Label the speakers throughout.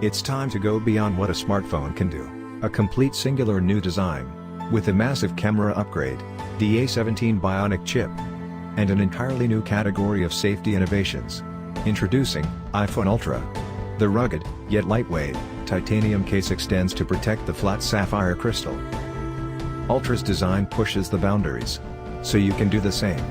Speaker 1: It's time to go beyond what a smartphone can do. A complete singular new design, with a massive camera upgrade, the A17 Bionic chip, and an entirely new category of safety innovations. Introducing iPhone Ultra. The rugged, yet lightweight, titanium case extends to protect the flat sapphire crystal. Ultra's design pushes the boundaries, so you can do the same.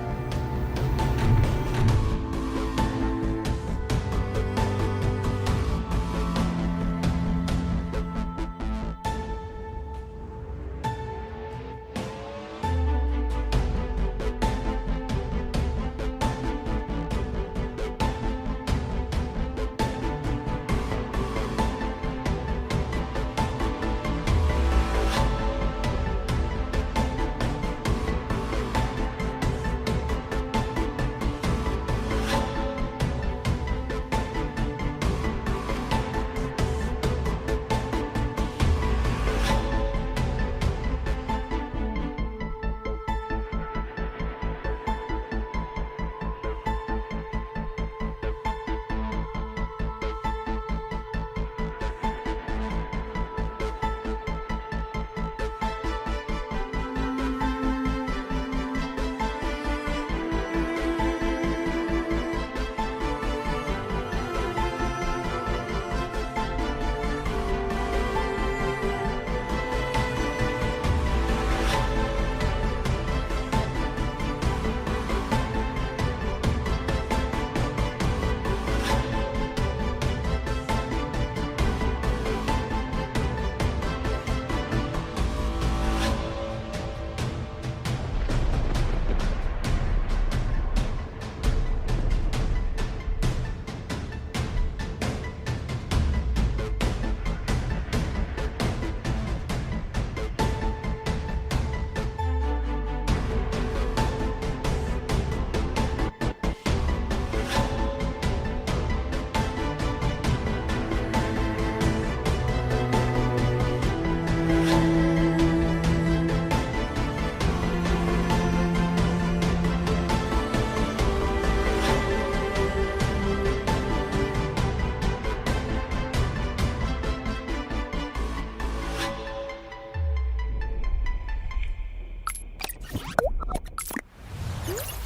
Speaker 2: Hmm?